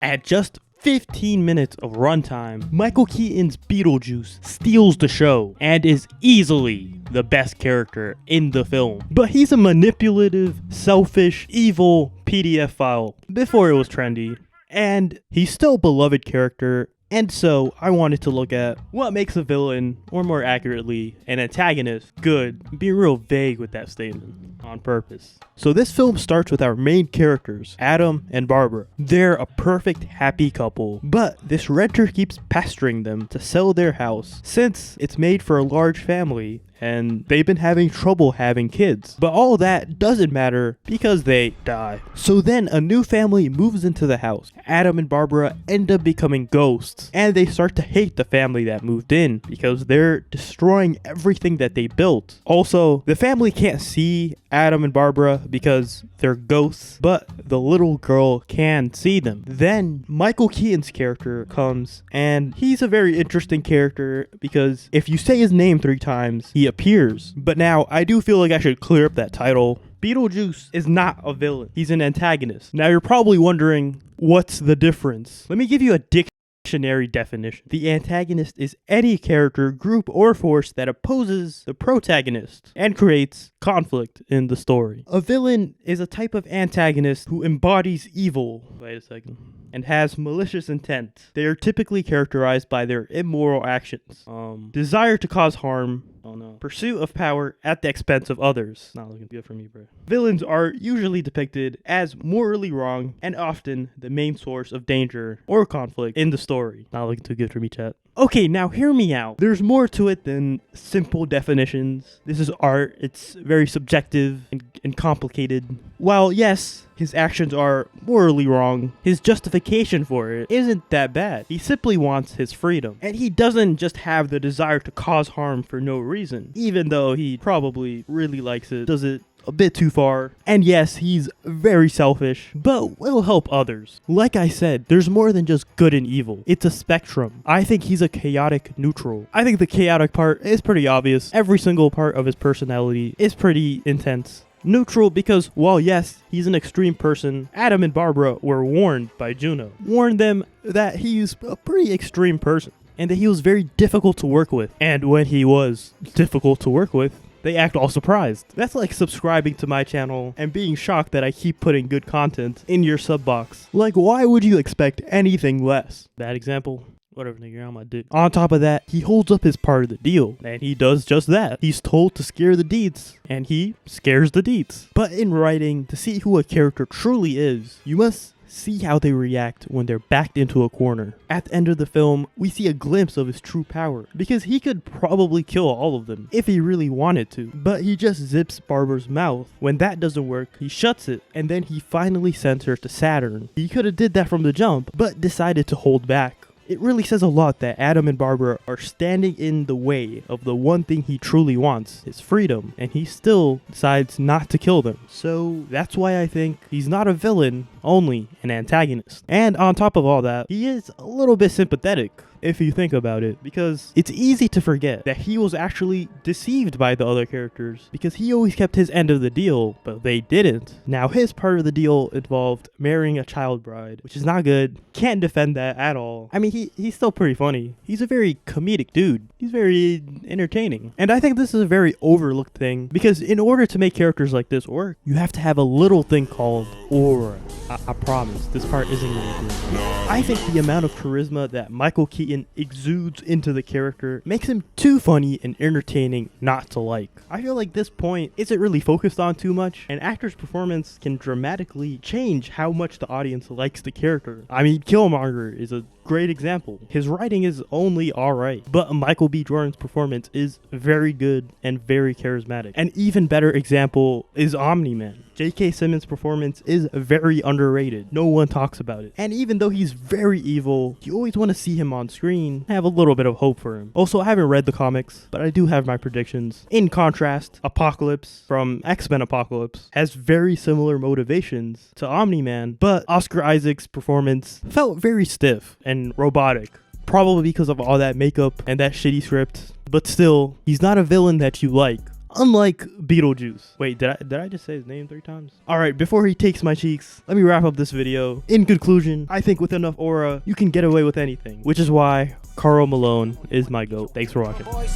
At just 15 minutes of runtime, Michael Keaton's Beetlejuice steals the show and is easily the best character in the film. But he's a manipulative, selfish, evil PDF file before it was trendy, and he's still a beloved character. And so I wanted to look at what makes a villain, or more accurately, an antagonist, good. Be real vague with that statement on purpose. So this film starts with our main characters, Adam and Barbara. They're a perfect happy couple, but this renter keeps pestering them to sell their house since it's made for a large family and they've been having trouble having kids. But all that doesn't matter because they die. So then a new family moves into the house. Adam and Barbara end up becoming ghosts, and they start to hate the family that moved in because they're destroying everything that they built. Also, the family can't see Adam and Barbara because they're ghosts, but the little girl can see them. Then Michael Keaton's character comes, and he's a very interesting character because if you say his name 3 times, he appears. But now I do feel like I should clear up that title. Beetlejuice is not a villain. He's an antagonist. Now you're probably wondering, what's the difference? Let me give you a dictionary definition. The antagonist is any character, group, or force that opposes the protagonist and creates conflict in the story. A villain is a type of antagonist who embodies evil. Wait a second. And has malicious intent. They are typically characterized by their immoral actions. Desire to cause harm. Oh no. Pursuit of power at the expense of others. Not looking good for me, bro. Villains are usually depicted as morally wrong and often the main source of danger or conflict in the story. Not looking too good for me, chat. Okay, now hear me out. There's more to it than simple definitions. This is art. It's very subjective and complicated. While yes, his actions are morally wrong, his justification for it isn't that bad. He simply wants his freedom. And he doesn't just have the desire to cause harm for no reason, even though he probably really likes it, does it a bit too far. And yes, he's very selfish, but will help others. Like I said, there's more than just good and evil. It's a spectrum. I think he's a chaotic neutral. I think the chaotic part is pretty obvious. Every single part of his personality is pretty intense. Neutral because, while yes, he's an extreme person, Adam and Barbara were warned by Juno. Warned them that he's a pretty extreme person and that he was very difficult to work with. And when he was difficult to work with, they act all surprised. That's like subscribing to my channel and being shocked that I keep putting good content in your sub box. Like, why would you expect anything less? Bad example. Whatever, nigga, you're on my dick. On top of that, he holds up his part of the deal, and he does just that. He's told to scare the Deetz, and he scares the Deetz. But in writing, to see who a character truly is, you must see how they react when they're backed into a corner. At the end of the film, we see a glimpse of his true power, because he could probably kill all of them if he really wanted to, but he just zips Barbara's mouth. When that doesn't work, he shuts it, and then he finally sends her to Saturn. He could have did that from the jump, but decided to hold back. It really says a lot that Adam and Barbara are standing in the way of the one thing he truly wants, his freedom, and he still decides not to kill them. So that's why I think he's not a villain, only an antagonist. And on top of all that, he is a little bit sympathetic, if you think about it, because it's easy to forget that he was actually deceived by the other characters because he always kept his end of the deal, but they didn't. Now his part of the deal involved marrying a child bride, which is not good. Can't defend that at all. I mean, he's still pretty funny. He's a very comedic dude. He's very entertaining. And I think this is a very overlooked thing because in order to make characters like this work, you have to have a little thing called aura. I promise, this part isn't gonna do. I think the amount of charisma that Michael Keaton exudes into the character makes him too funny and entertaining not to like. I feel like this point isn't really focused on too much, and actor's performance can dramatically change how much the audience likes the character. I mean, Killmonger is a great example. His writing is only alright, but Michael B. Jordan's performance is very good and very charismatic. An even better example is Omni-Man. J.K. Simmons' performance is very underrated. No one talks about it. And even though he's very evil, you always want to see him on screen, have a little bit of hope for him. Also, I haven't read the comics, but I do have my predictions. In contrast, Apocalypse from X-Men Apocalypse has very similar motivations to Omni-Man, but Oscar Isaac's performance felt very stiff and robotic. Probably because of all that makeup and that shitty script. But still, he's not a villain that you like. unlike Beetlejuice. Wait, did I just say his name 3 times? Alright, before he takes my cheeks, let me wrap up this video. In conclusion, I think with enough aura, you can get away with anything, which is why Karl Malone is my GOAT. Thanks for watching. Probably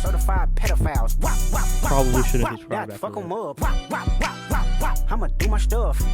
shouldn't subscribe after that. I'ma do my stuff.